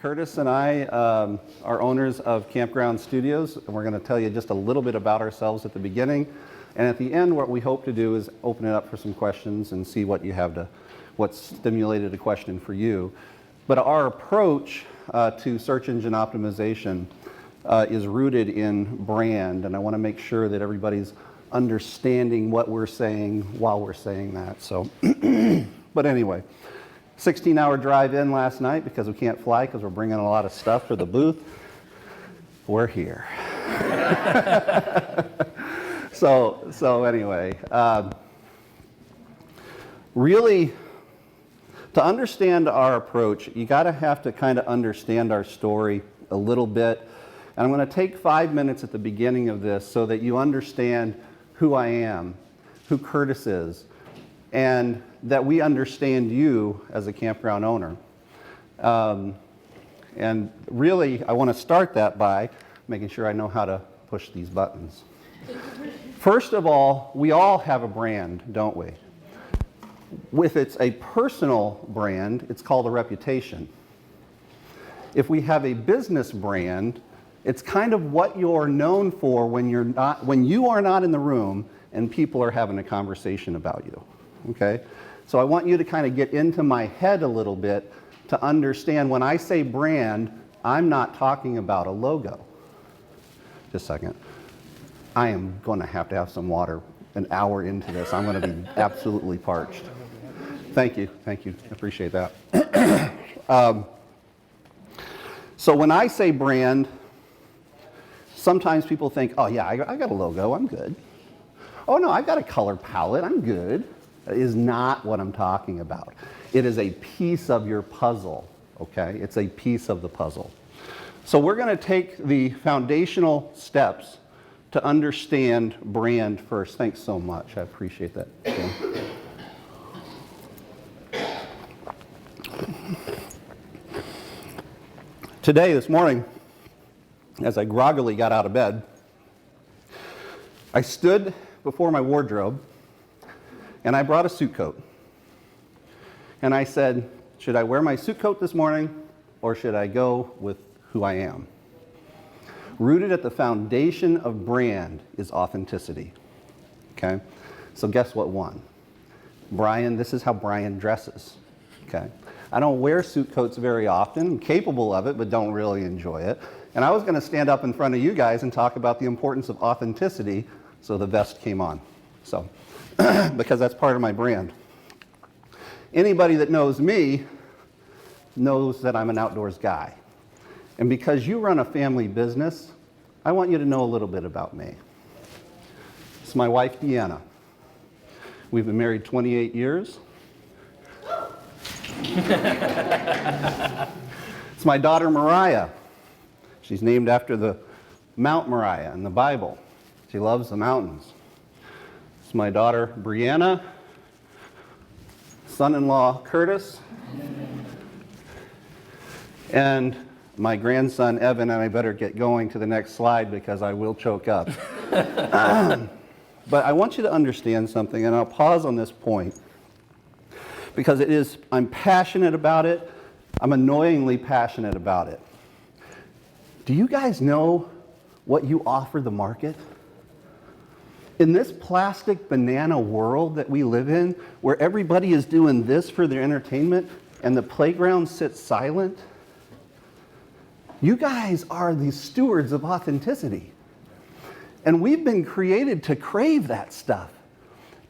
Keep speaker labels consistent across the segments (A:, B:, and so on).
A: Curtis and I are owners of Campground Studios, and we're going to tell you just a little bit about ourselves at the beginning. And at the end, what we hope to do is open it up for some questions and see what you have to, what stimulated a question for you. But our approach to search engine optimization is rooted in brand, and I want to make sure that everybody's understanding what we're saying while we're saying that. So, but anyway. 16-hour drive in last night because we can't fly because we're bringing a lot of stuff for the booth. We're here. So anyway, really, to understand our approach, you have to kind of understand our story a little bit. And I'm going to take 5 minutes at the beginning of this so that you understand who I am, who Curtis is, and that we understand you as a campground owner. And really, I want to start that by making sure I know how to push these buttons. First of all, we all have a brand, don't we? If it's a personal brand, it's called a reputation. If we have a business brand, it's kind of what you're known for when you are not in the room and people are having a conversation about you. Okay? So I want you to kind of get into my head a little bit to understand when I say brand, I'm not talking about a logo. Just a second. I am going to have some water an hour into this. I'm going to be absolutely parched. Thank you. I appreciate that. So when I say brand, sometimes people think, oh yeah, I got a logo, I'm good. Oh no, I've got a color palette, I'm good. That is not what I'm talking about. It is a piece of your puzzle, okay? It's a piece of the puzzle. So we're going to take the foundational steps to understand brand first. Thanks so much. I appreciate that. Okay. Today, this morning, as I groggily got out of bed, I stood before my wardrobe and I brought a suit coat. And I said, should I wear my suit coat this morning or should I go with who I am? Rooted at the foundation of brand is authenticity. Okay? So guess what won? Brian, this is how Brian dresses. Okay? I don't wear suit coats very often. I'm capable of it, but don't really enjoy it. And I was going to stand up in front of you guys and talk about the importance of authenticity, so the vest came on. So, because that's part of my brand. Anybody that knows me knows that I'm an outdoors guy. And because you run a family business, I want you to know a little bit about me. It's my wife, Deanna. We've been married 28 years. It's my daughter, Mariah. She's named after the Mount Moriah in the Bible. She loves the mountains. It's my daughter, Brianna. Son-in-law, Curtis. And my grandson, Evan, and I better get going to the next slide because I will choke up. But I want you to understand something, and I'll pause on this point because I'm passionate about it. I'm annoyingly passionate about it. Do you guys know what you offer the market? In this plastic banana world that we live in, where everybody is doing this for their entertainment and the playground sits silent, you guys are the stewards of authenticity. And we've been created to crave that stuff,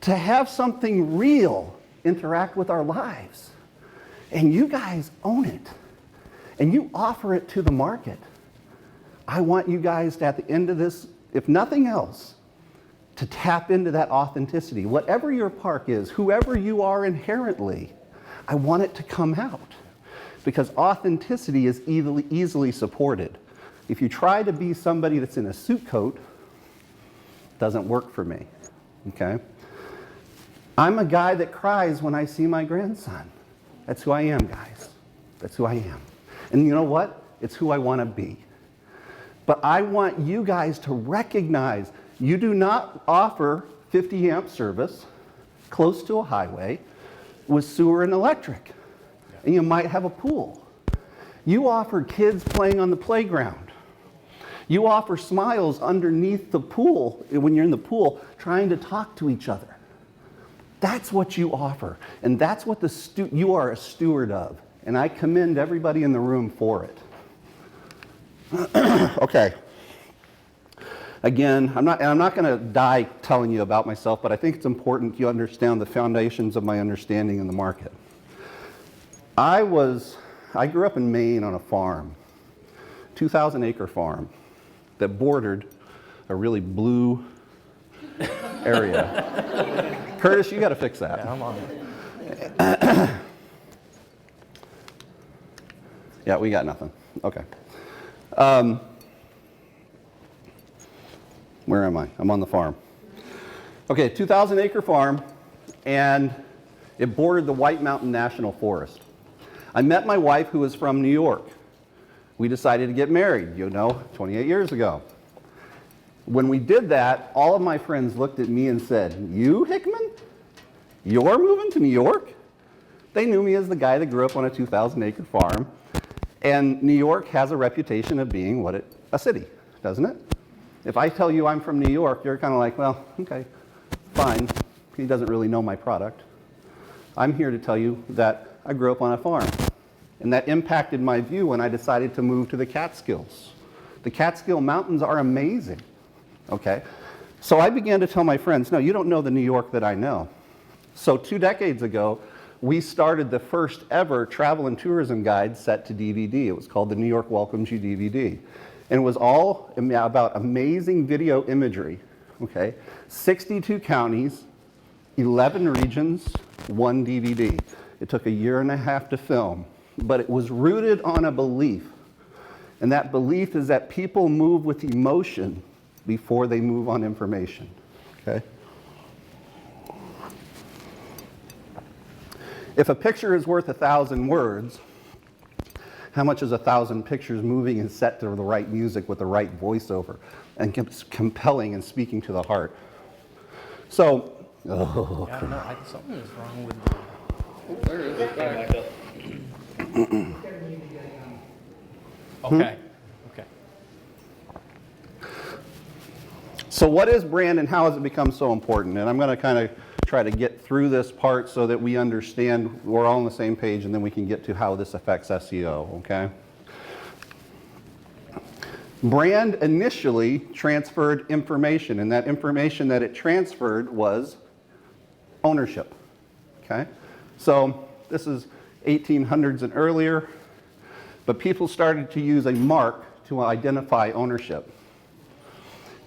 A: to have something real interact with our lives. And you guys own it. And you offer it to the market. I want you guys to, at the end of this, if nothing else, to tap into that authenticity. Whatever your park is, whoever you are inherently, I want it to come out. Because authenticity is easily supported. If you try to be somebody that's in a suit coat, it doesn't work for me, okay? I'm a guy that cries when I see my grandson. That's who I am, guys. That's who I am. And you know what? It's who I want to be. But I want you guys to recognize you do not offer 50 amp service close to a highway with sewer and electric. And you might have a pool. You offer kids playing on the playground. You offer smiles underneath the pool when you're in the pool trying to talk to each other. That's what you offer, and that's what you are a steward of, and I commend everybody in the room for it. Okay. Again, I'm not going to die telling you about myself, but I think it's important you understand the foundations of my understanding in the market. I grew up in Maine on a farm, 2,000-acre farm that bordered a really blue area. Curtis, you got to fix that.
B: Yeah, I'm on it.
A: Yeah, we got nothing. Okay. Where am I? I'm on the farm. Okay, 2,000-acre farm, and it bordered the White Mountain National Forest. I met my wife, who was from New York. We decided to get married, 28 years ago. When we did that, all of my friends looked at me and said, "You, Hickman? You're moving to New York?" They knew me as the guy that grew up on a 2,000-acre farm. And New York has a reputation of being a city, doesn't it? If I tell you I'm from New York, you're kind of like, well, okay, fine. He doesn't really know my product. I'm here to tell you that I grew up on a farm. And that impacted my view when I decided to move to the Catskills. The Catskill Mountains are amazing, okay? So I began to tell my friends, no, you don't know the New York that I know. So 2 decades ago, we started the first ever travel and tourism guide set to DVD. It was called the New York Welcomes You DVD. And it was all about amazing video imagery, okay? 62 counties, 11 regions, 1 DVD. It took 1.5 years to film, but it was rooted on a belief. And that belief is that people move with emotion before they move on information, okay? If a picture is worth 1,000 words, how much is 1,000 pictures moving and set to the right music with the right voiceover and compelling and speaking to the heart? So,
B: Yeah, I don't know. Something is wrong with the...
C: Where is it? Back up.
B: Okay. Okay.
A: So what is brand and how has it become so important? And I'm going to kind of try to get through this part so that we understand we're all on the same page, and then we can get to how this affects SEO, okay? Brand initially transferred information, and that information that it transferred was ownership, okay? So this is 1800s and earlier, but people started to use a mark to identify ownership.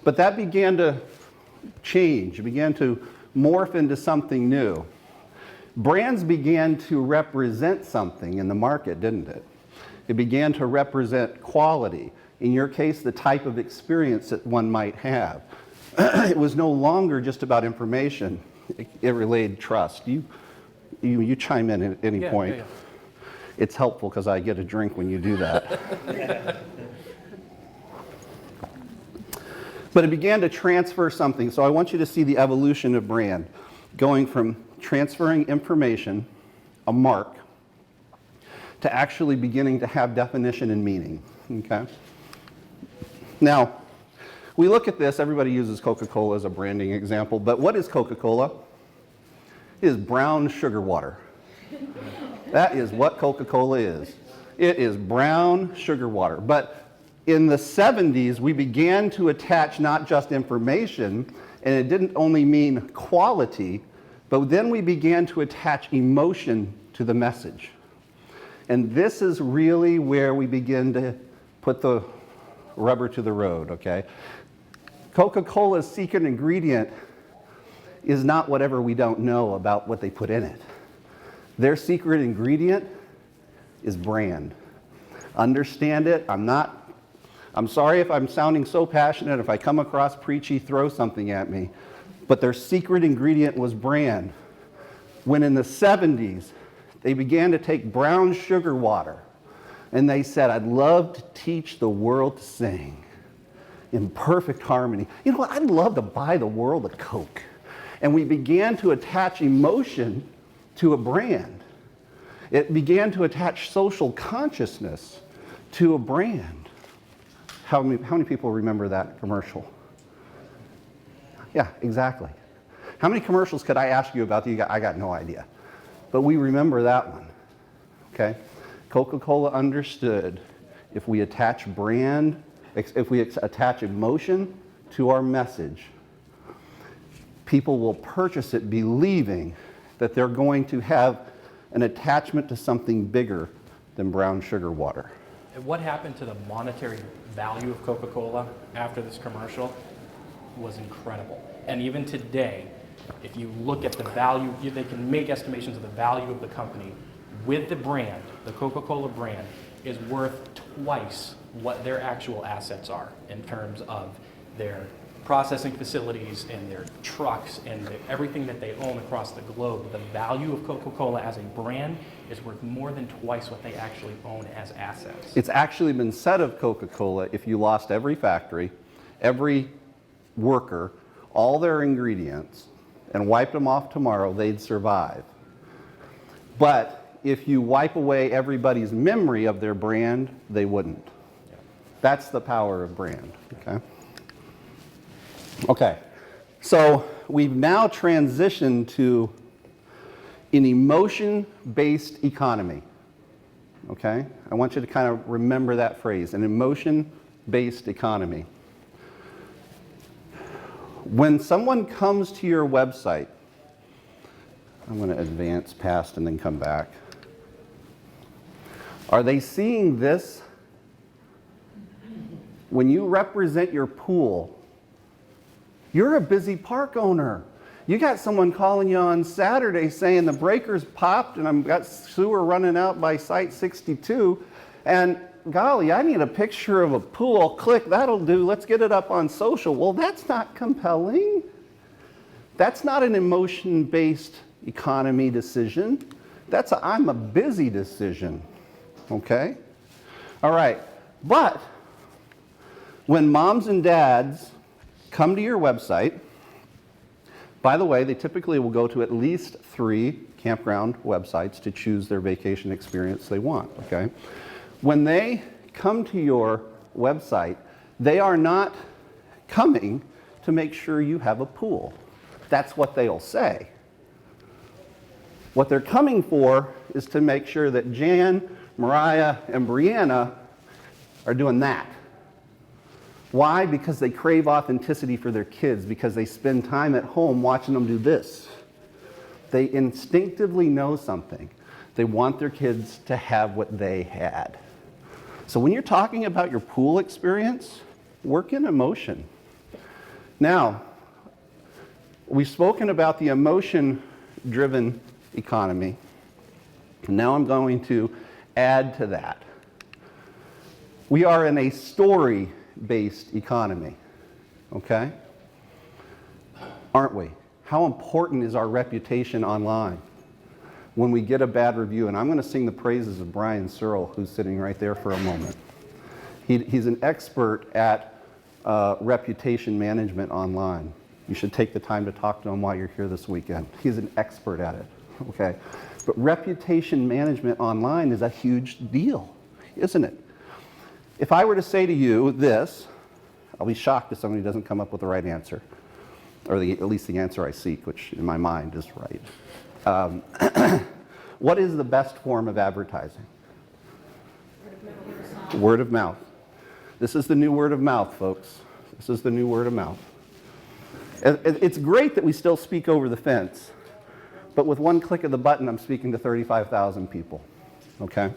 A: But that began to change, it began to morph into something new. Brands began to represent something in the market, didn't it? It began to represent quality. In your case, the type of experience that one might have. It was no longer just about information. It relayed trust. You chime in at any point.
B: Yeah.
A: It's helpful because I get a drink when you do that. But it began to transfer something. So I want you to see the evolution of brand, going from transferring information, a mark, to actually beginning to have definition and meaning, okay? Now, we look at this, everybody uses Coca-Cola as a branding example, but what is Coca-Cola? It is brown sugar water. That is what Coca-Cola is. It is brown sugar water. But in the 70s, we began to attach not just information, and it didn't only mean quality, but then we began to attach emotion to the message. And this is really where we begin to put the rubber to the road, okay? Coca-Cola's secret ingredient is not whatever we don't know about what they put in it. Their secret ingredient is brand. Understand it. I'm sorry if I'm sounding so passionate, if I come across preachy, throw something at me. But their secret ingredient was brand. When in the 70s, they began to take brown sugar water and they said, I'd love to teach the world to sing in perfect harmony. You know what? I'd love to buy the world a Coke. And we began to attach emotion to a brand. It began to attach social consciousness to a brand. How many people remember that commercial? Yeah, exactly. How many commercials could I ask you about that I got no idea? But we remember that one, okay? Coca-Cola understood if we attach brand, if we attach emotion to our message, people will purchase it believing that they're going to have an attachment to something bigger than brown sugar water.
B: And what happened to the monetary value of Coca-Cola after this commercial was incredible. And even today, if you look at the value, they can make estimations of the value of the company with the brand, the Coca-Cola brand, is worth twice what their actual assets are in terms of their processing facilities and their trucks and everything that they own across the globe. The value of Coca-Cola as a brand is worth more than twice what they actually own as assets.
A: It's actually been said of Coca-Cola, if you lost every factory, every worker, all their ingredients, and wiped them off tomorrow, they'd survive. But if you wipe away everybody's memory of their brand, they wouldn't. That's the power of brand, okay? Okay, so we've now transitioned to an emotion-based economy, okay? I want you to kind of remember that phrase, an emotion-based economy. When someone comes to your website, I'm going to advance past and then come back. Are they seeing this? When you represent your pool, you're a busy park owner. You got someone calling you on Saturday saying the breakers popped and I've got sewer running out by site 62. And golly, I need a picture of a pool. Click, that'll do. Let's get it up on social. Well, that's not compelling. That's not an emotion-based economy decision. That's a I'm a busy decision. Okay? All right. But when moms and dads come to your website, by the way, they typically will go to at least 3 campground websites to choose their vacation experience they want, okay? When they come to your website, they are not coming to make sure you have a pool. That's what they'll say. What they're coming for is to make sure that Jan, Mariah, and Brianna are doing that. Why? Because they crave authenticity for their kids, because they spend time at home watching them do this. They instinctively know something. They want their kids to have what they had. So when you're talking about your pool experience, work in emotion. Now, we've spoken about the emotion-driven economy. Now I'm going to add to that. We are in a story-based economy, okay? Aren't we? How important is our reputation online? When we get a bad review, and I'm going to sing the praises of Brian Searle, who's sitting right there for a moment. He's an expert at reputation management online. You should take the time to talk to him while you're here this weekend. He's an expert at it, okay? But reputation management online is a huge deal, isn't it? If I were to say to you this, I'll be shocked if somebody doesn't come up with the right answer, or at least the answer I seek, which in my mind is right. What is the best form of advertising? Word of mouth. This is the new word of mouth, folks. This is the new word of mouth. It's great that we still speak over the fence, but with one click of the button, I'm speaking to 35,000 people, okay?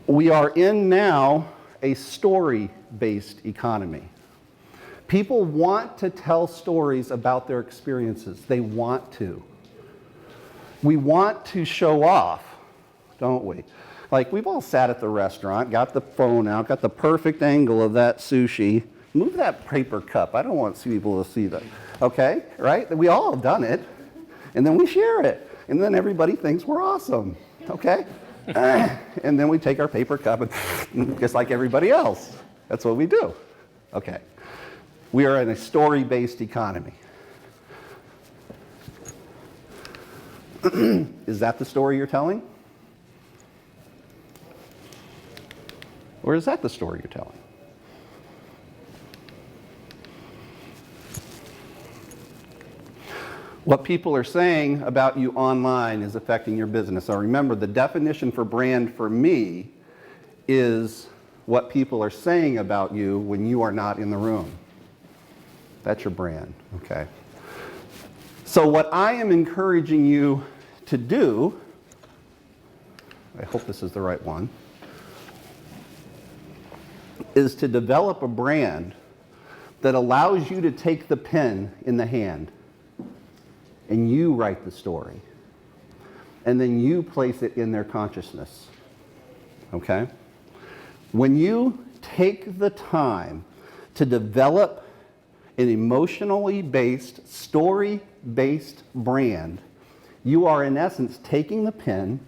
A: We are in now a story-based economy. People want to tell stories about their experiences. They want to. We want to show off, don't we? Like, we've all sat at the restaurant, got the phone out, got the perfect angle of that sushi. Move that paper cup. I don't want people to see that. Okay, right? We all have done it. And then we share it. And then everybody thinks we're awesome. Okay? And then we take our paper cup and just like everybody else. That's what we do. Okay. We are in a story-based economy. Is that the story you're telling? Or is that the story you're telling? What people are saying about you online is affecting your business. Now remember, the definition for brand for me is what people are saying about you when you are not in the room. That's your brand, okay? So what I am encouraging you to do, I hope this is the right one, is to develop a brand that allows you to take the pen in the hand and you write the story. And then you place it in their consciousness. Okay? When you take the time to develop an emotionally based, story-based brand, you are in essence taking the pen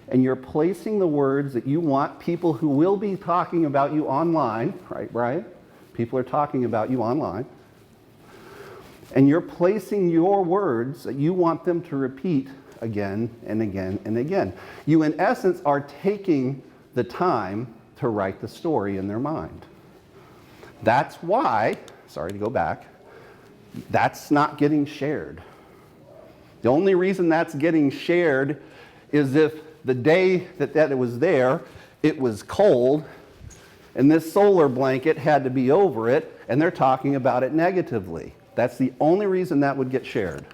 A: and you're placing the words that you want people who will be talking about you online, right, Brian? People are talking about you online. And you're placing your words that you want them to repeat again and again and again. You, in essence, are taking the time to write the story in their mind. That's why, sorry to go back, that's not getting shared. The only reason that's getting shared is if the day that it was there, it was cold, and this solar blanket had to be over it, and they're talking about it negatively. That's the only reason that would get shared.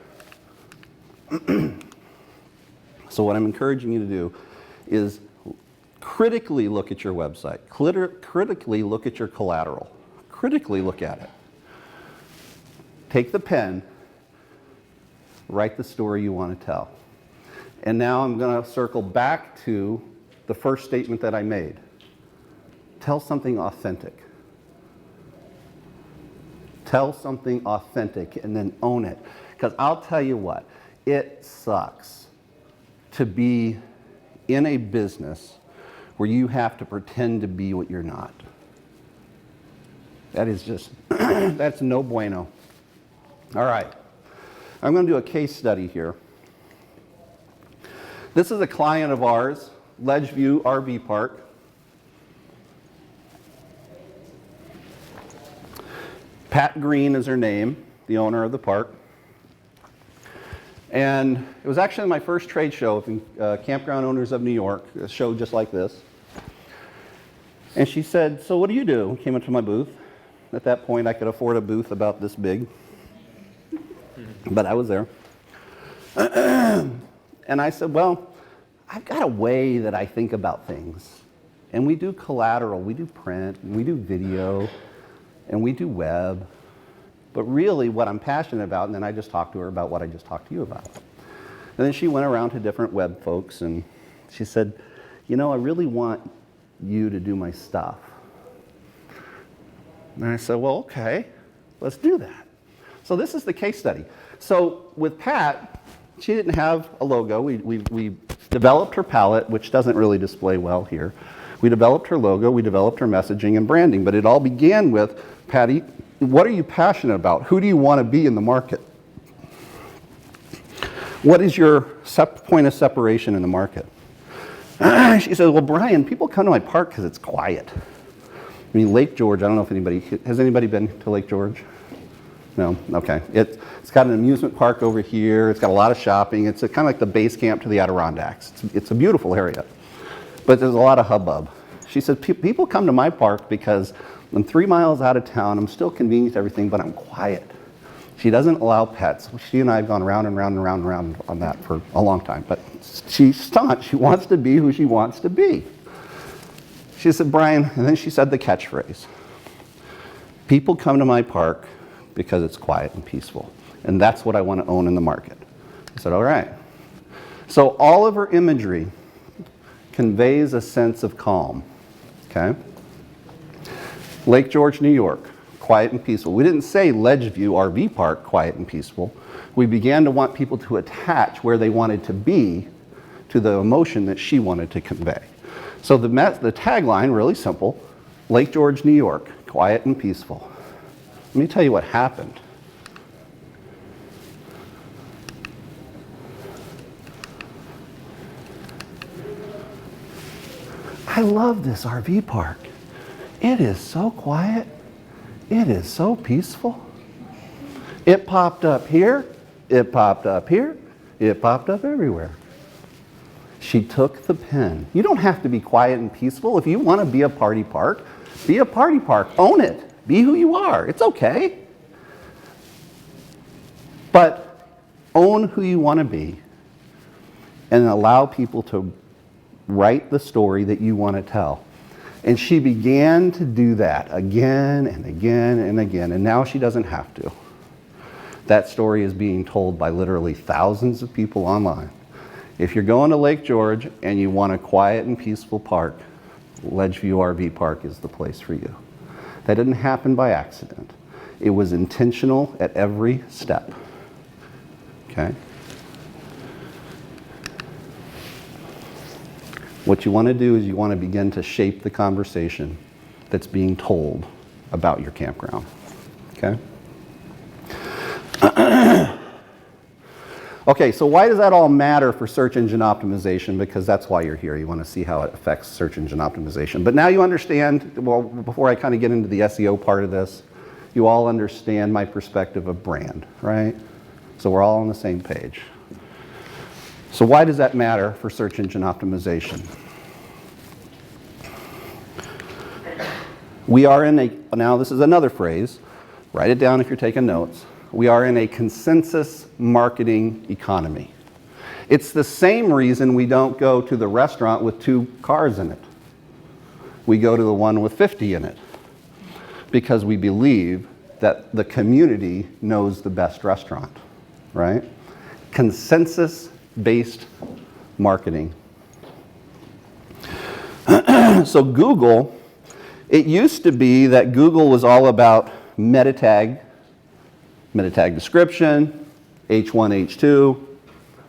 A: So what I'm encouraging you to do is critically look at your website, critically look at your collateral, critically look at it. Take the pen, write the story you want to tell. And now I'm going to circle back to the first statement that I made. Tell something authentic. Tell something authentic and then own it. Because I'll tell you what, it sucks to be in a business where you have to pretend to be what you're not. That is just, that's no bueno. All right, I'm going to do a case study here. This is a client of ours, Ledgeview RV Park. Pat Green is her name, the owner of the park. And it was actually my first trade show, Campground Owners of New York, a show just like this. And she said, so what do you do? Came up to my booth. At that point, I could afford a booth about this big. But I was there. And I said, well, I've got a way that I think about things. And we do collateral, we do print, and we do video, and we do web. But really what I'm passionate about, and then I just talked to her about what I just talked to you about. And then she went around to different web folks and she said, you know, I really want you to do my stuff. And I said, well, okay, let's do that. So this is the case study. So with Pat, she didn't have a logo. We developed her palette, which doesn't really display well here. We developed her logo, we developed her messaging and branding, but it all began with, Patty, what are you passionate about? Who do you want to be in the market? What is your point of separation in the market? She said, well, Brian, people come to my park because it's quiet. I mean, Lake George, I don't know if anybody, has anybody been to Lake George? No? Okay. It's got an amusement park over here. It's got a lot of shopping. It's kind of like the base camp to the Adirondacks. It's a beautiful area. But there's a lot of hubbub. She said, people come to my park because I'm 3 miles out of town. I'm still convenient to everything, but I'm quiet. She doesn't allow pets. She and I have gone round and round and round and round on that for a long time. But she's staunch. She wants to be who she wants to be. She said, Brian, and then she said the catchphrase. People come to my park because it's quiet and peaceful. And that's what I want to own in the market. I said, all right. So all of her imagery conveys a sense of calm. Okay? Lake George, New York, quiet and peaceful. We didn't say Ledgeview RV Park, quiet and peaceful. We began to want people to attach where they wanted to be to the emotion that she wanted to convey. So the tagline, really simple, Lake George, New York, quiet and peaceful. Let me tell you what happened. I love this RV park. It is so quiet. It is so peaceful. It popped up here. It popped up here. It popped up everywhere. She took the pen. You don't have to be quiet and peaceful. If you want to be a party park, be a party park. Own it. Be who you are. It's okay. But own who you want to be and allow people to write the story that you want to tell. And she began to do that again and again and again, and now she doesn't have to. That story is being told by literally thousands of people online. If you're going to Lake George and you want a quiet and peaceful park, Ledgeview RV Park is the place for you. That didn't happen by accident. It was intentional at every step. Okay? What you want to do is you want to begin to shape the conversation that's being told about your campground. Okay? Okay, so why does that all matter for search engine optimization? Because that's why you're here. You want to see how it affects search engine optimization. But now you understand, well, before I kind of get into the SEO part of this, you all understand my perspective of brand, right? So we're all on the same page. So why does that matter for search engine optimization? We are in a, now this is another phrase, write it down if you're taking notes. We are in a consensus marketing economy. It's the same reason we don't go to the restaurant with 2 cars in it. We go to the one with 50 in it because we believe that the community knows the best restaurant, right? Consensus-based marketing. So Google, it used to be that Google was all about meta tag description, H1, H2,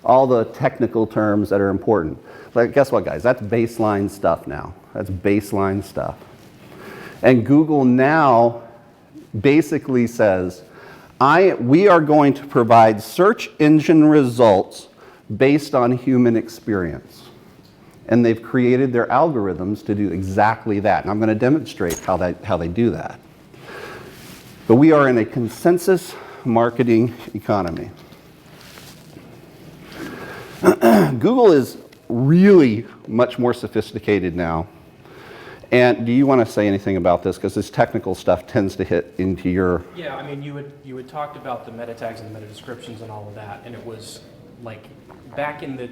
A: all the technical terms that are important. But guess what, guys? That's baseline stuff now. That's baseline stuff. And Google now basically says, we are going to provide search engine results based on human experience. And they've created their algorithms to do exactly that. And I'm going to demonstrate how they do that. But we are in a consensus marketing economy. Google is really much more sophisticated now. And do you want to say anything about this? Because this technical stuff tends to hit into your...
B: Yeah, I mean, you had talked about the meta tags and the meta descriptions and all of that, and it was like back in the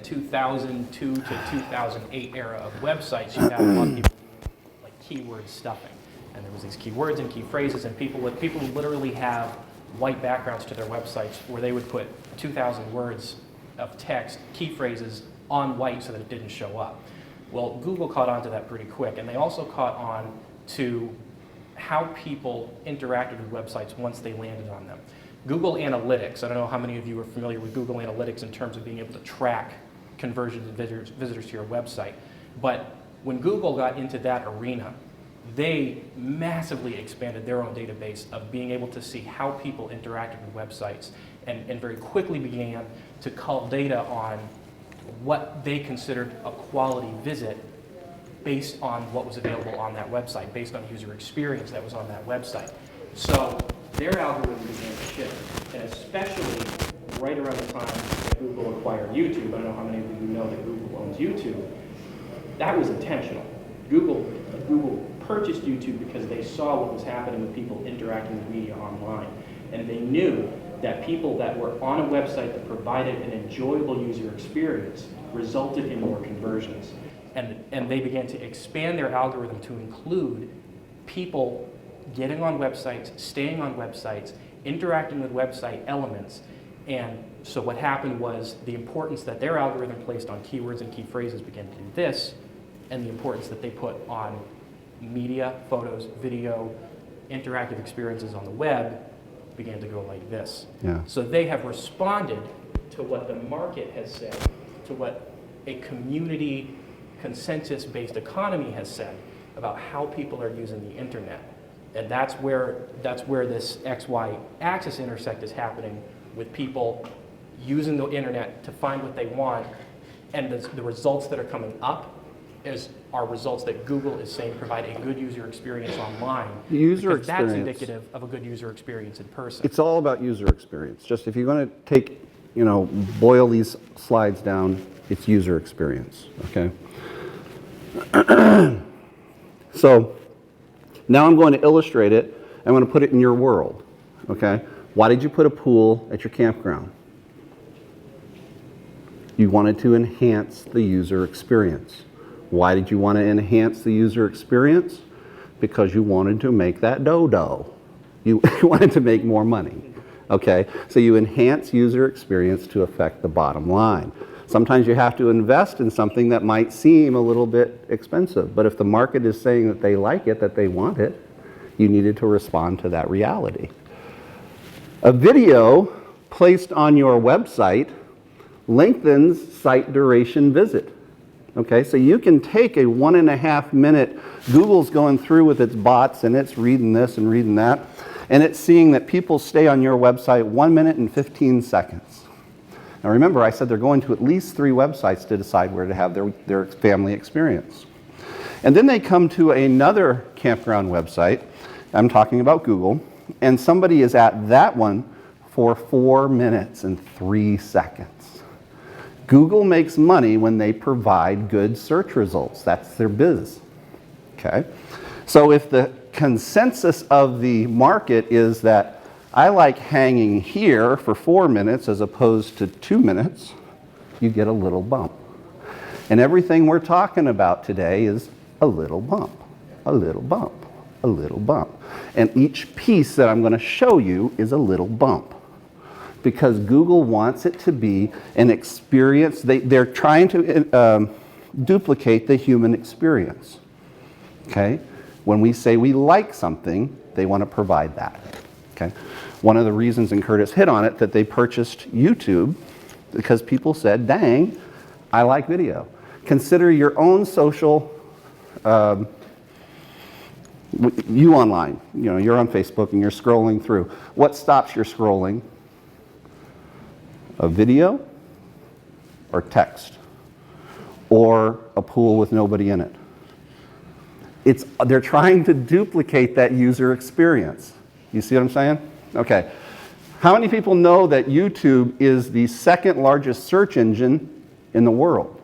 B: 2002 to 2008 era of websites, you had a lot of people doing like keyword stuffing, and there was these keywords and key phrases, and people would literally have white backgrounds to their websites where they would put 2,000 words of text, key phrases on white so that it didn't show up. Well, Google caught on to that pretty quick, and they also caught on to how people interacted with websites once they landed on them. Google Analytics, I don't know how many of you are familiar with Google Analytics in terms of being able to track conversions and visitors to your website, but when Google got into that arena, they massively expanded their own database of being able to see how people interacted with websites and very quickly began to cull data on what they considered a quality visit based on what was available on that website, based on user experience that was on that website. So their algorithm began to shift, and especially right around the time that Google acquired YouTube, I don't know how many of you know that Google owns YouTube, that was intentional. Google purchased YouTube because they saw what was happening with people interacting with media online, and they knew that people that were on a website that provided an enjoyable user experience resulted in more conversions. And they began to expand their algorithm to include people getting on websites, staying on websites, interacting with website elements. And so what happened was the importance that their algorithm placed on keywords and key phrases began to do this, and the importance that they put on media, photos, video, interactive experiences on the web began to go like this.
A: Yeah.
B: So they have responded to what the market has said, to what a community consensus-based economy has said about how people are using the internet. And that's where this XY axis intersect is happening, with people using the internet to find what they want, and the results that are coming up are results that Google is saying provide a good user experience online.
A: The user
B: because that's
A: experience.
B: indicative of a good user experience in person.
A: It's all about user experience. Just if you're going to take, boil these slides down, it's user experience, okay? So now I'm going to illustrate it. I'm going to put it in your world, okay? Why did you put a pool at your campground? You wanted to enhance the user experience. Why did you want to enhance the user experience? Because you wanted to make that dough. You wanted to make more money, okay? So you enhance user experience to affect the bottom line. Sometimes you have to invest in something that might seem a little bit expensive, but if the market is saying that they like it, that they want it, you needed to respond to that reality. A video placed on your website lengthens site duration visit. Okay, so you can take a 1.5 minute, Google's going through with its bots and it's reading this and reading that, and it's seeing that people stay on your website 1 minute and 15 seconds. Now remember, I said they're going to at least 3 websites to decide where to have their family experience. And then they come to another campground website, I'm talking about Google, and somebody is at that one for 4 minutes and 3 seconds. Google makes money when they provide good search results. That's their biz, okay? So if the consensus of the market is that I like hanging here for 4 minutes as opposed to 2 minutes, you get a little bump. And everything we're talking about today is a little bump, a little bump, a little bump. And each piece that I'm going to show you is a little bump. Because Google wants it to be an experience. They're trying to duplicate the human experience. Okay? When we say we like something, they want to provide that. Okay? One of the reasons, and Curtis hit on it, that they purchased YouTube, because people said, dang, I like video. Consider your own social, you online. You're on Facebook and you're scrolling through. What stops your scrolling? A video or text or a pool with nobody in it. They're trying to duplicate that user experience. You see what I'm saying? Okay. How many people know that YouTube is the second largest search engine in the world?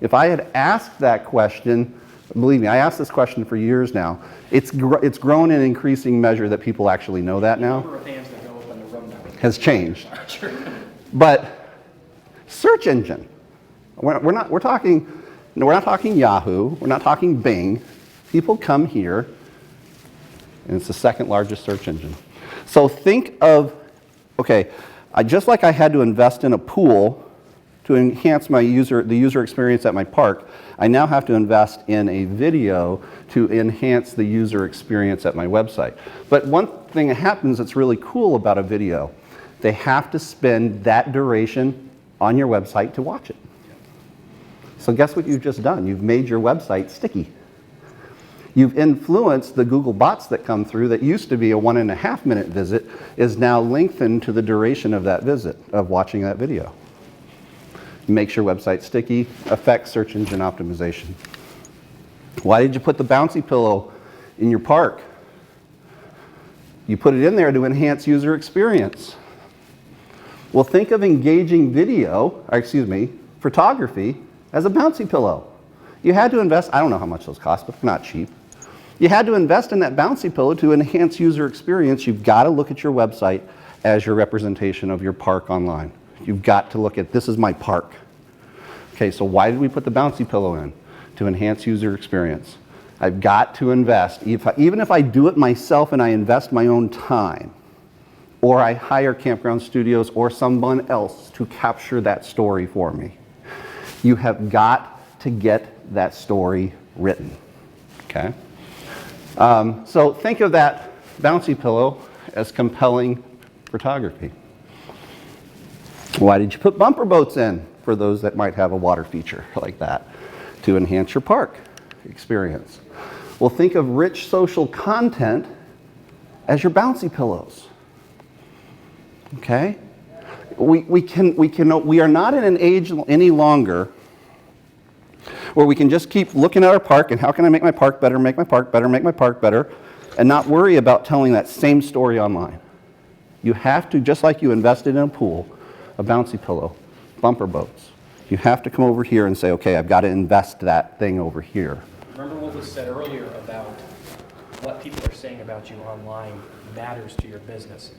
A: If I had asked that question, believe me, I asked this question for years now. It's grown in increasing measure that people actually know that now.
B: The number of hands that go up in the room now
A: has changed. But search engine, we're not talking Yahoo, we're not talking Bing. People come here, and it's the second largest search engine. So think of, okay, just like I had to invest in a pool to enhance the user experience at my park, I now have to invest in a video to enhance the user experience at my website. But one thing that happens that's really cool about a video, they have to spend that duration on your website to watch it. So guess what you've just done? You've made your website sticky. You've influenced the Google bots that come through that used to be a 1.5 minute visit is now lengthened to the duration of that visit, of watching that video. Makes your website sticky, affects search engine optimization. Why did you put the bouncy pillow in your park? You put it in there to enhance user experience. Well, think of engaging photography as a bouncy pillow. You had to invest, I don't know how much those cost, but not cheap. You had to invest in that bouncy pillow to enhance user experience. You've got to look at your website as your representation of your park online. You've got to look at, this is my park. Okay, so why did we put the bouncy pillow in? To enhance user experience. I've got to invest, even if I do it myself and I invest my own time, or I hire Campground Studios or someone else to capture that story for me. You have got to get that story written, okay? So think of that bouncy pillow as compelling photography. Why did you put bumper boats in? For those that might have a water feature like that, to enhance your park experience. Well, think of rich social content as your bouncy pillows. Okay? We are not in an age any longer where we can just keep looking at our park and how can I make my park better, make my park better, make my park better, and not worry about telling that same story online. You have to, just like you invested in a pool, a bouncy pillow, bumper boats, you have to come over here and say, okay, I've got to invest that thing over here.
B: Remember what was said earlier about what people are saying about you online matters to your business.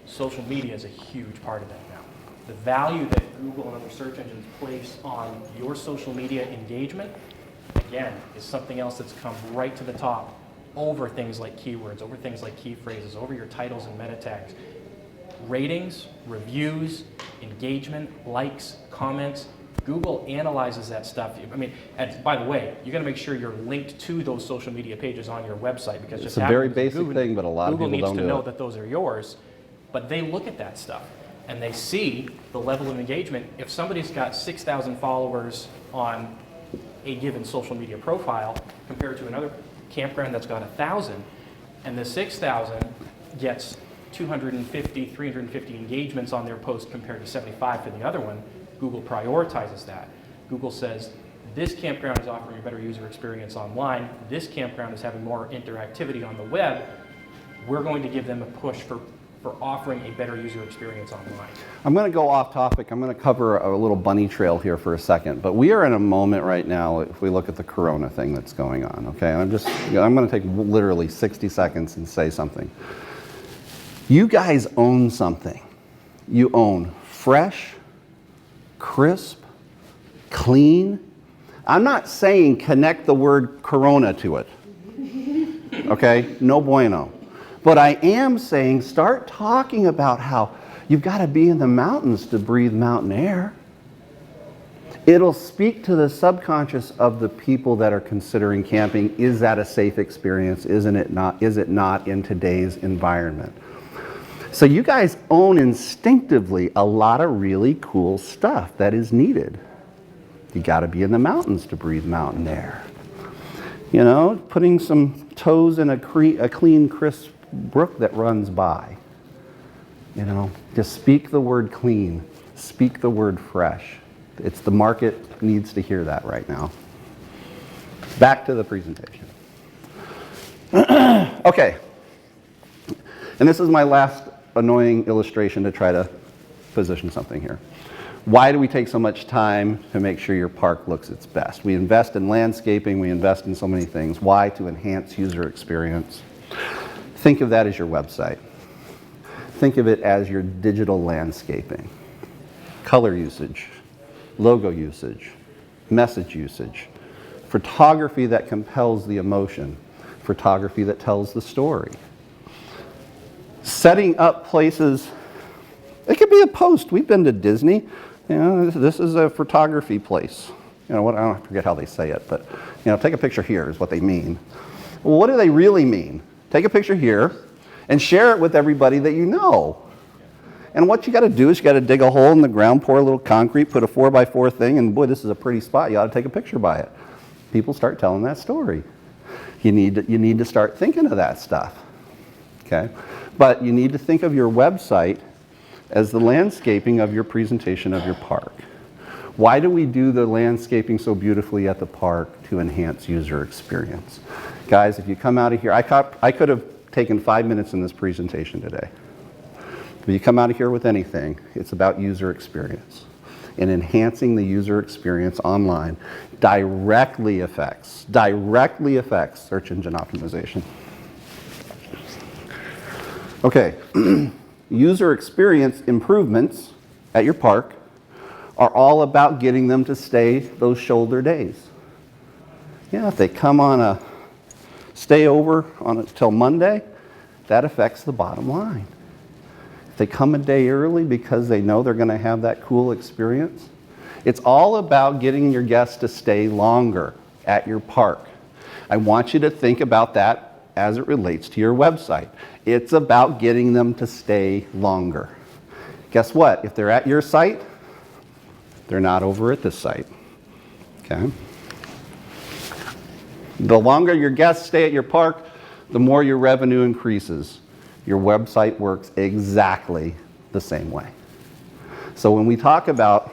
B: Social media is a huge part of that now. The value that Google and other search engines place on your social media engagement, again, is something else that's come right to the top over things like keywords, over things like key phrases, over your titles and meta tags. Ratings, reviews, engagement, likes, comments, Google analyzes that stuff. I mean, and by the way, you got to make sure you're linked to those social media pages on your website because
A: It's
B: just
A: a very
B: happens
A: basic
B: Google,
A: thing, but a lot of
B: Google
A: people
B: needs
A: don't
B: to
A: do
B: know
A: it.
B: that those are yours, but they look at that stuff and they see the level of engagement. If somebody's got 6,000 followers on a given social media profile compared to another campground that's got 1,000, and the 6,000 gets 250, 350 engagements on their post compared to 75 for the other one, Google prioritizes that. Google says, this campground is offering a better user experience online, this campground is having more interactivity on the web, we're going to give them a push for offering a better user experience online.
A: I'm going to go off topic. I'm going to cover a little bunny trail here for a second. But we are in a moment right now, if we look at the corona thing that's going on, okay? I'm going to take literally 60 seconds and say something. You guys own something. You own fresh, crisp, clean. I'm not saying connect the word corona to it. Okay? No bueno. But I am saying start talking about how you've got to be in the mountains to breathe mountain air. It'll speak to the subconscious of the people that are considering camping. Is that a safe experience? Isn't it not? Is it not in today's environment? So you guys own instinctively a lot of really cool stuff that is needed. You got to be in the mountains to breathe mountain air. You know, putting some toes in a clean, crisp brook that runs by. You know, just speak the word clean, speak the word fresh. It's the market needs to hear that right now. Back to the presentation. Okay, and this is my last annoying illustration to try to position something here. Why do we take so much time to make sure your park looks its best? We invest in landscaping, we invest in so many things. Why? To enhance user experience. Think of that as your website. Think of it as your digital landscaping. Color usage, logo usage, message usage, photography that compels the emotion, photography that tells the story. Setting up places, it could be a post. We've been to Disney. You know, this is a photography place. You know what? I don't forget how they say it, but you know, take a picture here is what they mean. Well, what do they really mean? Take a picture here and share it with everybody that you know. And what you got to do is you got to dig a hole in the ground, pour a little concrete, put a 4x4 thing, and boy, this is a pretty spot. You ought to take a picture by it. People start telling that story. You need to start thinking of that stuff. Okay, but you need to think of your website as the landscaping of your presentation of your park. Why do we do the landscaping so beautifully at the park? To enhance user experience. Guys, if you come out of here, I could have taken 5 minutes in this presentation today. If you come out of here with anything, it's about user experience. And enhancing the user experience online directly affects search engine optimization. Okay, user experience improvements at your park are all about getting them to stay those shoulder days. Yeah, if they come on a stay over on until Monday, that affects the bottom line. If they come a day early because they know they're going to have that cool experience, it's all about getting your guests to stay longer at your park. I want you to think about that as it relates to your website. It's about getting them to stay longer. Guess what? If they're at your site, they're not over at this site. Okay? The longer your guests stay at your park, the more your revenue increases. Your website works exactly the same way. So when we talk about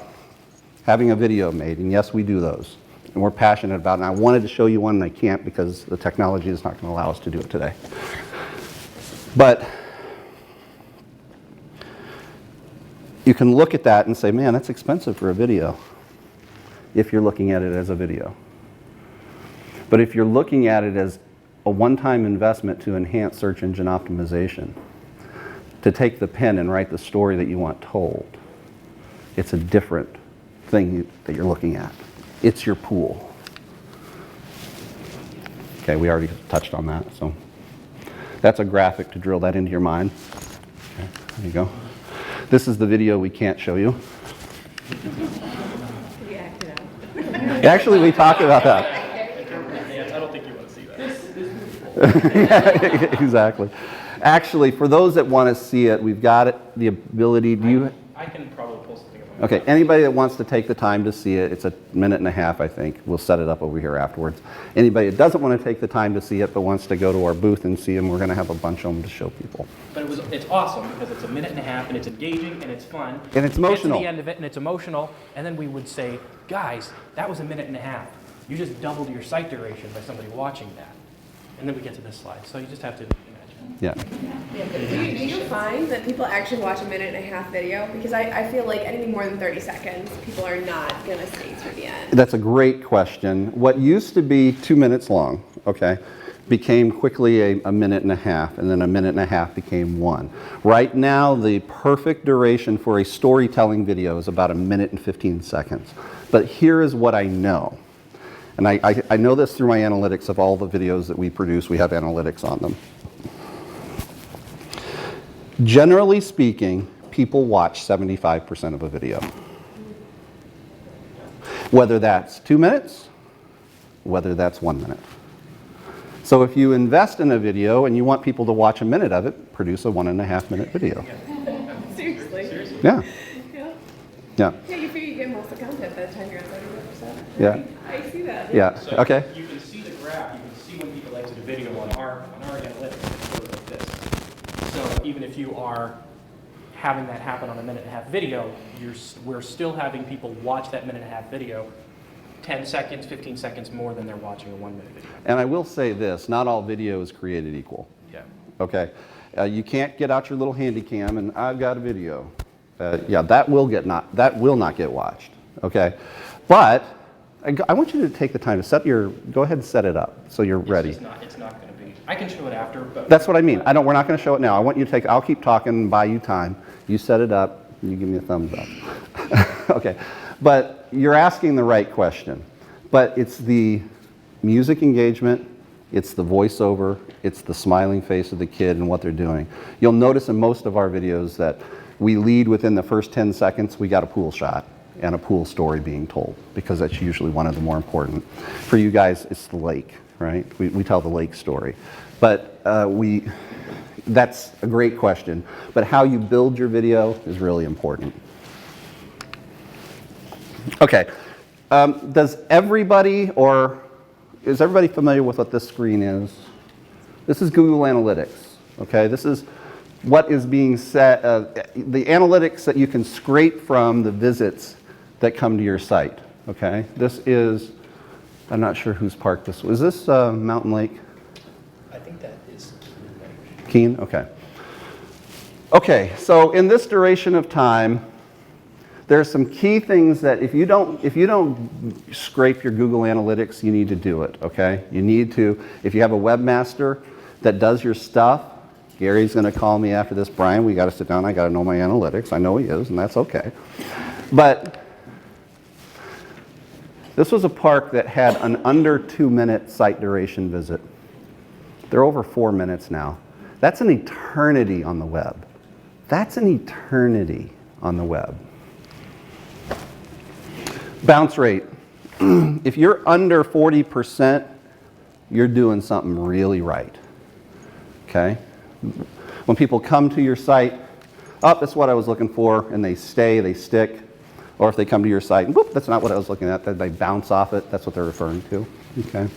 A: having a video made, and yes, we do those, and we're passionate about it. And I wanted to show you one, and I can't because the technology is not going to allow us to do it today. But you can look at that and say, man, that's expensive for a video, if you're looking at it as a video. But if you're looking at it as a one-time investment to enhance search engine optimization, to take the pen and write the story that you want told, it's a different thing that you're looking at. It's your pool. Okay, we already touched on that, so that's a graphic to drill that into your mind. Okay, there you go. This is the video we can't show you. Actually, we talked about that.
B: I don't think you want to see that.
A: Yeah, exactly. Actually, for those that want to see it, we've got it, the ability. Do you?
B: I can probably pull something up.
A: Okay, anybody that wants to take the time to see it, it's a minute and a half, I think. We'll set it up over here afterwards. Anybody that doesn't want to take the time to see it but wants to go to our booth and see them, we're going to have a bunch of them to show people.
B: But it's awesome because it's a minute and a half and it's engaging and it's fun.
A: And it's emotional.
B: Get to the end of it and it's emotional, and then we would say, guys, that was a minute and a half. You just doubled your site duration by somebody watching that. And then we get to this slide. So you just have to imagine.
A: Yeah.
D: Do you find that people actually watch a minute and a half video? Because I feel like anything more than 30 seconds, people are not going to stay through the end.
A: That's a great question. What used to be 2 minutes long, okay, became quickly a minute and a half, and then a minute and a half became 1. Right now, the perfect duration for a storytelling video is about 1 minute and 15 seconds. But here is what I know. And I know this through my analytics of all the videos that we produce. We have analytics on them. Generally speaking, people watch 75% of a video. Whether that's 2 minutes, whether that's 1 minute. So if you invest in a video and you want people to watch a minute of it, produce a 1.5 minute video.
D: Seriously?
A: Yeah.
D: Yeah.
A: Yeah.
D: Yeah, you figure you get most of the content by the time you're at 30%.
A: Yeah.
D: I see that.
A: Yeah.
B: So
A: Okay.
B: you can see the graph, you can see when people exit a video on our analytics, it goes like this. So even if you are having that happen on a minute and a half video, we're still having people watch that minute and a half video 10 seconds, 15 seconds more than they're watching a 1 minute video.
A: And I will say this, not all video is created equal.
B: Yeah.
A: Okay. You can't get out your little handy cam and I've got a video. Yeah, that will not get watched. Okay. But I want you to take the time to go ahead and set it up so you're ready.
B: It's not going to be, I can show it after, but.
A: That's what I mean. We're not going to show it now. I want you to I'll keep talking and buy you time. You set it up, and you give me a thumbs up. Okay. But you're asking the right question. But it's the music engagement, it's the voiceover, it's the smiling face of the kid and what they're doing. You'll notice in most of our videos that we lead within the first 10 seconds, we got a pool shot and a pool story being told, because that's usually one of the more important. For you guys, it's the lake, right? We tell the lake story. But that's a great question. But how you build your video is really important. Okay. Is everybody familiar with what this screen is? This is Google Analytics. Okay, this is what is being set, the analytics that you can scrape from the visits that come to your site. Okay, this is, I'm not sure whose park this was. Is this Mountain Lake?
B: I think that is
A: Keene? Okay. Okay, so in this duration of time, there are some key things that if you don't scrape your Google Analytics, you need to do it, okay? You need to, if you have a webmaster that does your stuff, Gary's gonna call me after this, Brian, we gotta sit down, I gotta know my analytics. I know he is, and that's okay. But this was a park that had an under 2 minute site duration visit. They're over 4 minutes now. That's an eternity on the web. That's an eternity on the web. Bounce rate. If you're under 40%, you're doing something really right. Okay? When people come to your site, that's what I was looking for, and they stay, they stick. Or if they come to your site, and whoop, that's not what I was looking at, then they bounce off it, that's what they're referring to. Okay?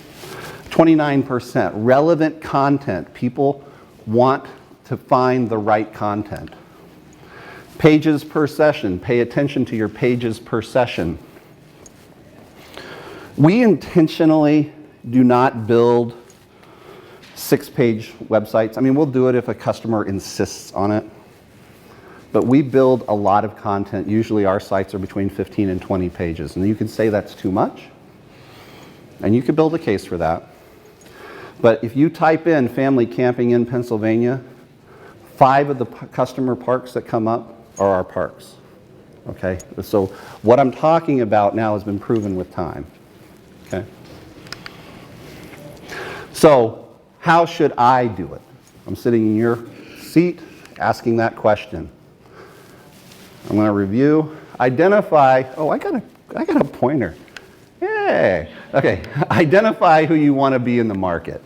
A: 29%. Relevant content. People want to find the right content. Pages per session. Pay attention to your pages per session. We intentionally do not build 6-page websites. I mean, we'll do it if a customer insists on it. But we build a lot of content. Usually our sites are between 15 and 20 pages. And you can say that's too much. And you could build a case for that. But if you type in family camping in Pennsylvania, 5 of the customer parks that come up are our parks. Okay? So what I'm talking about now has been proven with time. Okay? So how should I do it? I'm sitting in your seat asking that question. I'm going to review, identify, oh, I got a pointer. Yay. Okay, identify who you want to be in the market.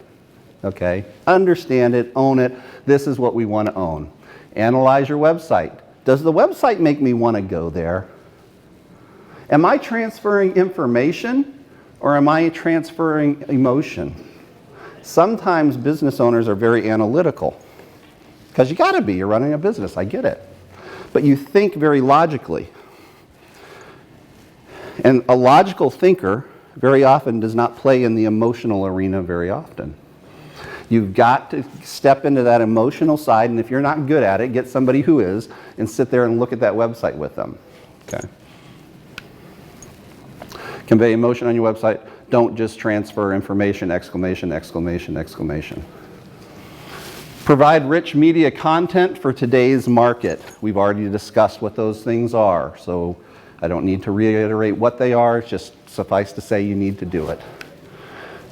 A: Okay, understand it, own it. This is what we want to own. Analyze your website. Does the website make me want to go there? Am I transferring information or am I transferring emotion? Sometimes business owners are very analytical because you got to be, you're running a business, I get it. But you think very logically. And a logical thinker very often does not play in the emotional arena very often. You've got to step into that emotional side, and if you're not good at it, get somebody who is, and sit there and look at that website with them. Okay. Convey emotion on your website. Don't just transfer information, exclamation, exclamation, exclamation. Provide rich media content for today's market. We've already discussed what those things are, so I don't need to reiterate what they are. It's just suffice to say you need to do it.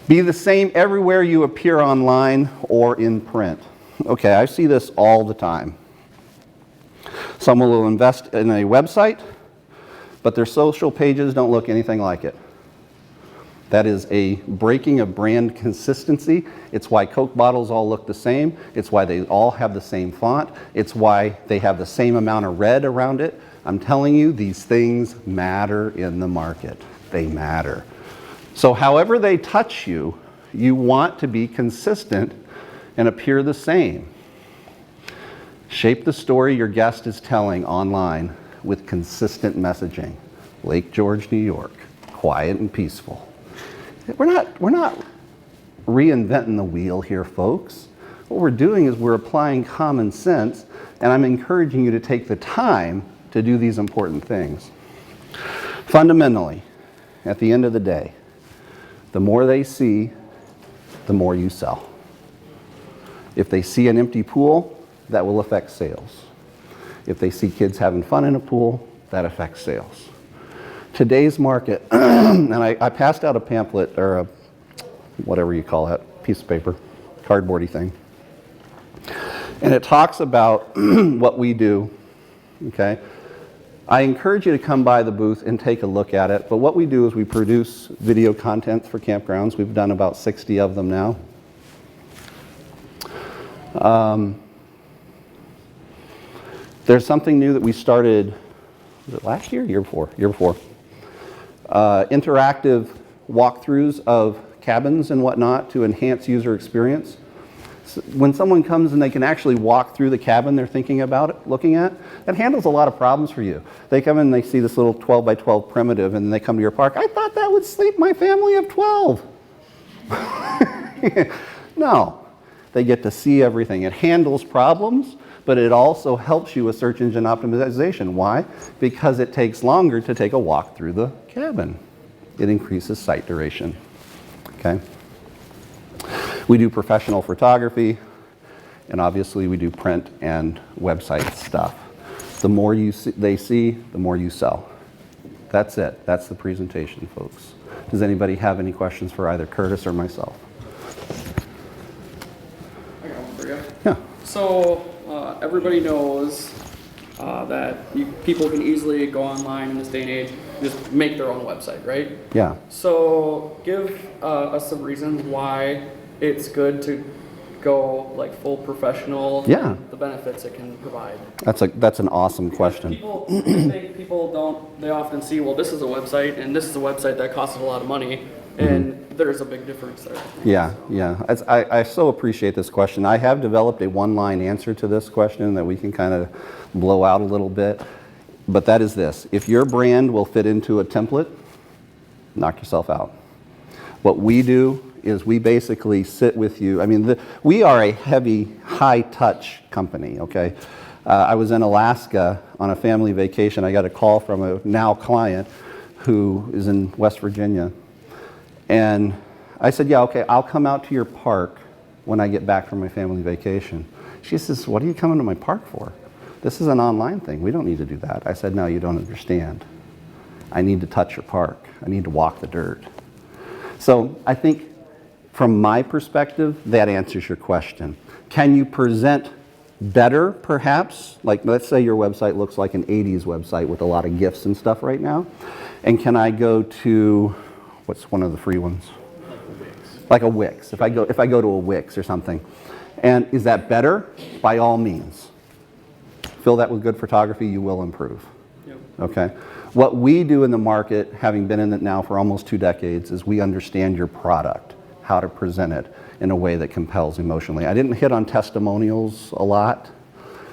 A: Be the same everywhere you appear online or in print. Okay, I see this all the time. Someone will invest in a website, but their social pages don't look anything like it. That is a breaking of brand consistency. It's why Coke bottles all look the same. It's why they all have the same font. It's why they have the same amount of red around it. I'm telling you, these things matter in the market. They matter. So however they touch you, you want to be consistent and appear the same. Shape the story your guest is telling online with consistent messaging. Lake George, New York, quiet and peaceful. We're not reinventing the wheel here, folks. What we're doing is we're applying common sense, and I'm encouraging you to take the time to do these important things. Fundamentally, at the end of the day, the more they see, the more you sell. If they see an empty pool, that will affect sales. If they see kids having fun in a pool, that affects sales. Today's market, and I passed out a pamphlet, or a, whatever you call that, piece of paper, cardboardy thing. And it talks about what we do, okay? I encourage you to come by the booth and take a look at it, but what we do is we produce video content for campgrounds. We've done about 60 of them now. There's something new that we started, was it last year? Year before. Interactive walkthroughs of cabins and whatnot to enhance user experience. So when someone comes and they can actually walk through the cabin they're thinking about it, looking at, it handles a lot of problems for you. They come in and they see this little 12 by 12 primitive and they come to your park, I thought that would sleep my family of 12. No, they get to see everything. It handles problems, but it also helps you with search engine optimization. Why? Because it takes longer to take a walk through the cabin. It increases site duration. Okay? We do professional photography, and obviously we do print and website stuff. The more they see, the more you sell. That's it. That's the presentation, folks. Does anybody have any questions for either Curtis or myself?
C: I got one for you.
A: Yeah.
C: So everybody knows that people can easily go online in this day and age, just make their own website, right?
A: Yeah.
C: So give us some reasons why it's good to go like full professional.
A: Yeah.
C: The benefits it can provide.
A: That's an awesome question.
C: People, I think people don't. They often see, well, this is a website, and this is a website that costs a lot of money, and there's a big difference there.
A: Yeah, yeah. I so appreciate this question. I have developed a one-line answer to this question that we can kind of blow out a little bit, but that is this. If your brand will fit into a template, knock yourself out. What we do is we basically sit with you. I mean, we are a heavy, high-touch company, okay? I was in Alaska on a family vacation. I got a call from a now client who is in West Virginia. And I said, yeah, okay, I'll come out to your park when I get back from my family vacation. She says, what are you coming to my park for? This is an online thing. We don't need to do that. I said, no, you don't understand. I need to touch your park. I need to walk the dirt. So I think from my perspective, that answers your question. Can you present better, perhaps? Like, let's say your website looks like an 80s website with a lot of GIFs and stuff right now. And can I go to, what's one of the free ones? Like a Wix. If I go to a Wix or something. And is that better? By all means. Fill that with good photography, you will improve.
C: Yep.
A: Okay? What we do in the market, having been in it now for almost 2 decades, is we understand your product, how to present it in a way that compels emotionally. I didn't hit on testimonials a lot.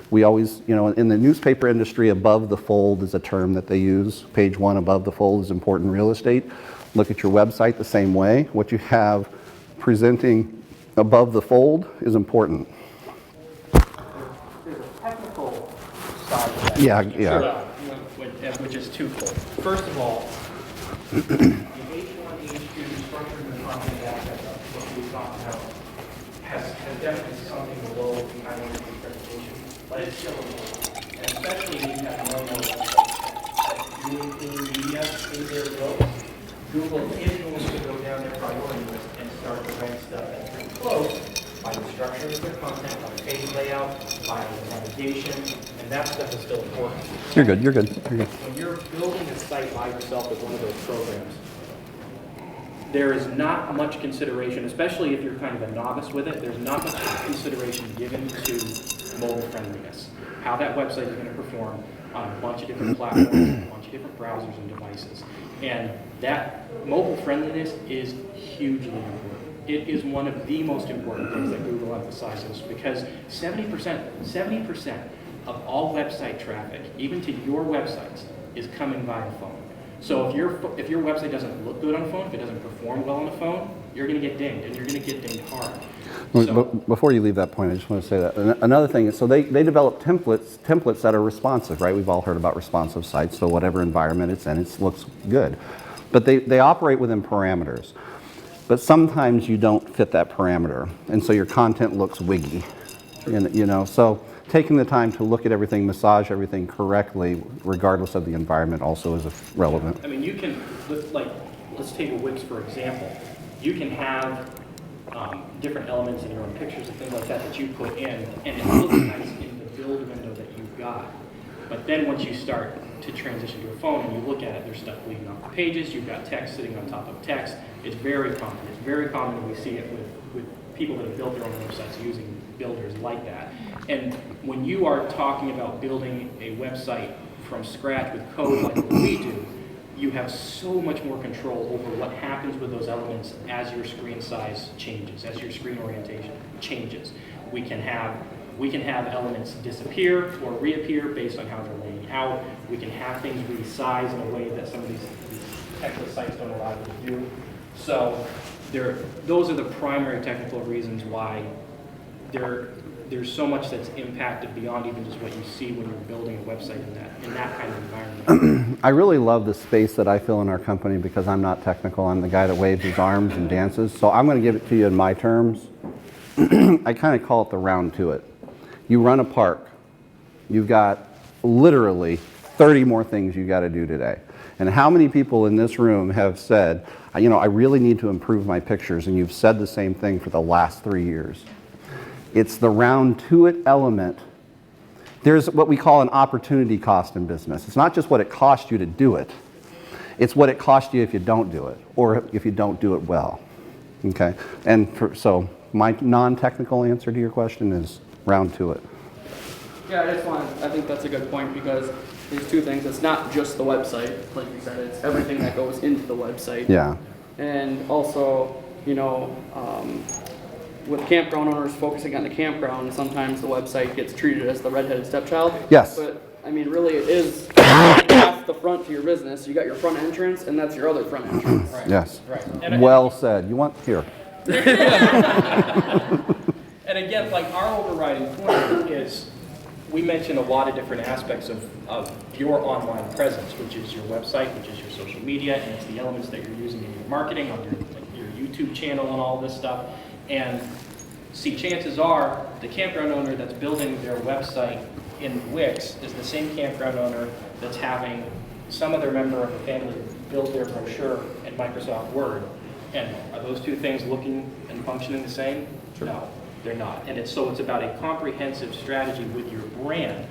A: We always, you know, in the newspaper industry, above the fold is a term that they use. Page 1 above the fold is important real estate. Look at your website the same way. What you have presenting above the fold is important.
B: There's a technical side to that.
A: Yeah.
B: Which is twofold. First of all, the H1, H2 structuring the content aspect of what we talked about has definitely something below the identity presentation, but it's still important. And especially when you have no that do include media in their builds, Google is going to go down their priority list and start to rank stuff that's pretty close by the structure of their content, by the page layout, by the navigation, and that stuff is still important.
A: You're good, you're good, you're good.
B: When you're building a site by yourself with one of those programs, there is not much consideration, especially if you're kind of a novice with it, there's not much consideration given to mobile friendliness. How that website is going to perform on a bunch of different platforms, a bunch of different browsers and devices. And that mobile friendliness is hugely important. It is one of the most important things that Google emphasizes because 70% of all website traffic, even to your websites, is coming via phone. So if your website doesn't look good on a phone, if it doesn't perform well on a phone, you're going to get dinged, and you're going to get dinged hard.
A: But before you leave that point, I just want to say that. Another thing is, so they develop templates that are responsive, right? We've all heard about responsive sites, so whatever environment it's in, it looks good. But they operate within parameters. But sometimes you don't fit that parameter, and so your content looks wiggy. You know, so taking the time to look at everything, massage everything correctly, regardless of the environment, also is relevant.
B: I mean, you can, let's take a Wix for example. You can have different elements in your own pictures and things like that that you put in, and it looks nice in the build window that you've got. But then once you start to transition to a phone and you look at it, there's stuff bleeding off the pages, you've got text sitting on top of text. It's very common. It's very common, and we see it with people that have built their own websites using builders like that. And when you are talking about building a website from scratch with code like what we do, you have so much more control over what happens with those elements as your screen size changes, as your screen orientation changes. We can have elements disappear or reappear based on how they're laying out. We can have things resize in a way that some of these technical sites don't allow you to do. So those are the primary technical reasons why there's so much that's impacted beyond even just what you see when you're building a website in that kind of environment.
A: I really love the space that I fill in our company because I'm not technical. I'm the guy that waves his arms and dances. So I'm going to give it to you in my terms. I kind of call it the round to it. You run a park. You've got literally 30 more things you got to do today. And how many people in this room have said, you know, I really need to improve my pictures, and you've said the same thing for the last 3 years. It's the round to it element. There's what we call an opportunity cost in business. It's not just what it costs you to do it. It's what it costs you if you don't do it, or if you don't do it well. Okay? And so my non-technical answer to your question is round to it.
C: Yeah, I think that's a good point because there's two things. It's not just the website, like you said, it's everything that goes into the website.
A: Yeah.
C: And also, you know, with campground owners focusing on the campground, sometimes the website gets treated as the redheaded stepchild.
A: Yes.
C: But, I mean, really it is half the front to your business. You got your front entrance, and that's your other front entrance.
B: Right.
A: Yes.
B: Right. And
A: Well said. You want, here.
B: And again, like our overriding point is, we mentioned a lot of different aspects of your online presence, which is your website, which is your social media, and it's the elements that you're using in your marketing, on your YouTube channel and all this stuff. And see, chances are the campground owner that's building their website in Wix is the same campground owner that's having some other member of the family build their brochure in Microsoft Word. And are those two things looking and functioning the same? No, they're not. And it's about a comprehensive strategy with your brand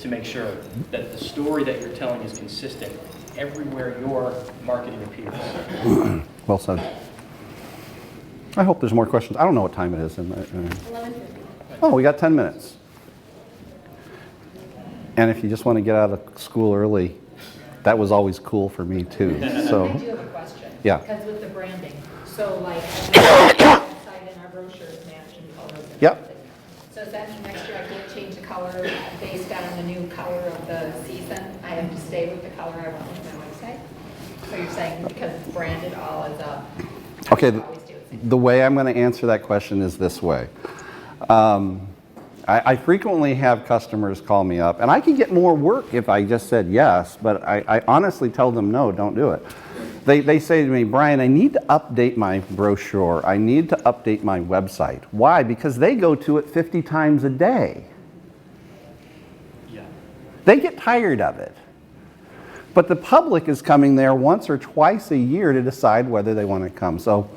B: to make sure that the story that you're telling is consistent everywhere your marketing appears.
A: Well said. I hope there's more questions. I don't know what time it is.
D: 11:50.
A: Oh, we got 10 minutes. And if you just want to get out of school early, that was always cool for me too. So,
E: I do have a question.
A: Yeah.
E: Because with the branding, so like, I know our website and our brochures match in colors and
A: Yep.
E: everything. So does that mean next year I can't change the color based on the new color of the season? I have to stay with the color I want with my website? So you're saying because it's branded all as a,
A: okay,
E: always do it.
A: the way I'm going to answer that question is this way. I frequently have customers call me up, and I could get more work if I just said yes, but I honestly tell them no, don't do it. They say to me, Brian, I need to update my brochure. I need to update my website. Why? Because they go to it 50 times a day.
B: Yeah.
A: They get tired of it. But the public is coming there once or twice a year to decide whether they want to come. So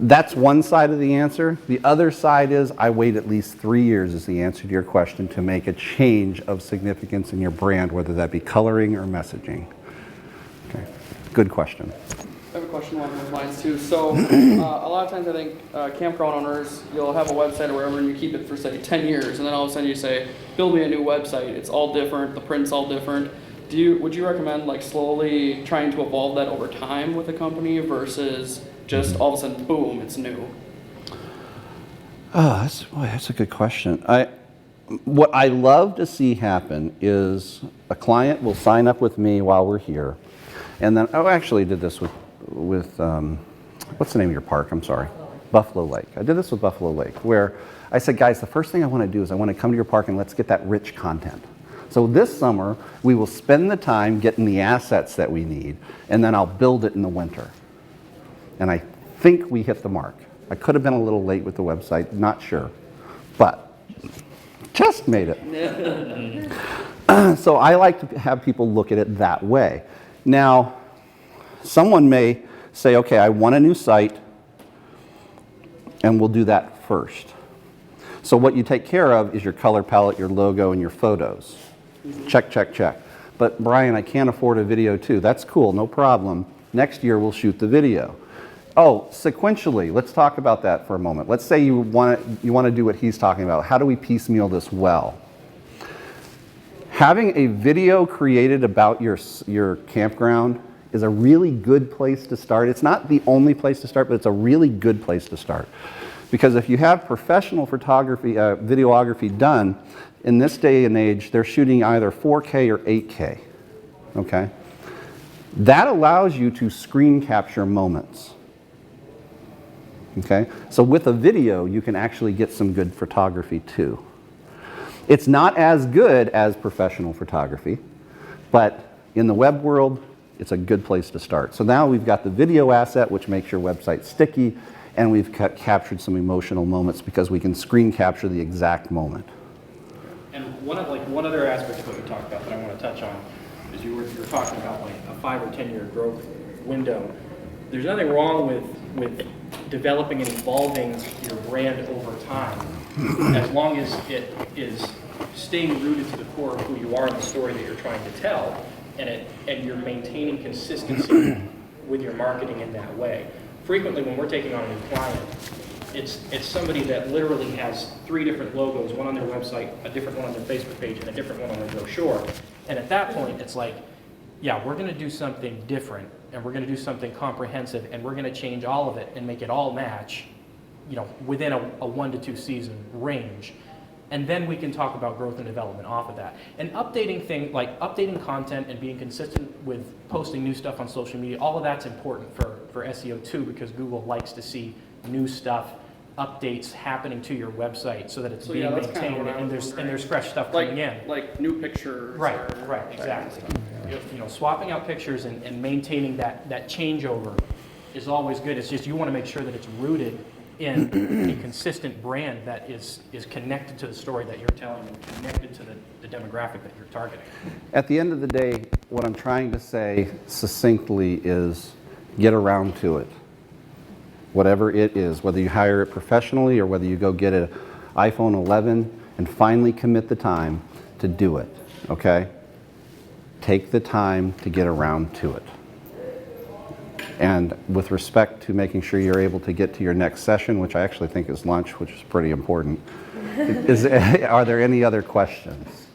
A: that's one side of the answer. The other side is I wait at least 3 years is the answer to your question to make a change of significance in your brand, whether that be coloring or messaging. Okay, good question.
C: I have a question along those lines too. So a lot of times I think campground owners, you'll have a website or wherever and you keep it for say 10 years and then all of a sudden you say, build me a new website. It's all different, the print's all different. Would you recommend like slowly trying to evolve that over time with a company versus just all of a sudden, boom, it's new?
A: Oh, that's a good question. What I love to see happen is a client will sign up with me while we're here, and then I actually did this with what's the name of your park? I'm sorry, Buffalo Lake. I did this with Buffalo Lake, where I said, guys, the first thing I want to do is I want to come to your park and let's get that rich content. So this summer we will spend the time getting the assets that we need, and then I'll build it in the winter. And I think we hit the mark. I could have been a little late with the website, not sure, but just made it. So I like to have people look at it that way. Now, someone may say, okay, I want a new site, and we'll do that first. So what you take care of is your color palette, your logo, and your photos. Check, check, check. But Brian, I can't afford a video too. That's cool, no problem. Next year we'll shoot the video. Oh, sequentially, let's talk about that for a moment. Let's say you want to do what he's talking about. How do we piecemeal this well? Having a video created about your campground is a really good place to start. It's not the only place to start, but it's a really good place to start. Because if you have professional photography, videography done, in this day and age, they're shooting either 4K or 8K, okay? That allows you to screen capture moments, okay? So with a video, you can actually get some good photography too. It's not as good as professional photography, but in the web world, it's a good place to start. So now we've got the video asset, which makes your website sticky, and we've captured some emotional moments because we can screen capture the exact moment.
B: And one other aspect of what you talked about that I want to touch on is you were talking about like a 5 or 10 year growth window. There's nothing wrong with developing and evolving your brand over time, as long as it is staying rooted to the core of who you are and the story that you're trying to tell, and you're maintaining consistency with your marketing in that way. Frequently, when we're taking on a new client, it's somebody that literally has 3 different logos, one on their website, a different one on their Facebook page, and a different one on their brochure. And at that point, it's like, yeah, we're going to do something different, and we're going to do something comprehensive, and we're going to change all of it and make it all match, within a 1 to 2 season range. And then we can talk about growth and development off of that. And updating content and being consistent with posting new stuff on social media, all of that's important for SEO too, because Google likes to see new stuff, updates happening to your website so that it's
C: So,
B: being
C: yeah, that's kinda
B: maintained
C: what I
B: and
C: was
B: there's fresh stuff coming in.
C: Like new pictures.
B: Right,
C: or
B: right,
C: that kind of
B: exactly.
C: stuff.
B: You know, swapping out pictures and maintaining that changeover is always good. It's just you want to make sure that it's rooted in a consistent brand that is connected to the story that you're telling and connected to the demographic that you're targeting.
A: At the end of the day, what I'm trying to say succinctly is get around to it. Whatever it is, whether you hire it professionally or whether you go get an iPhone 11 and finally commit the time to do it, okay? Take the time to get around to it. And with respect to making sure you're able to get to your next session, which I actually think is lunch, which is pretty important, are there any other questions?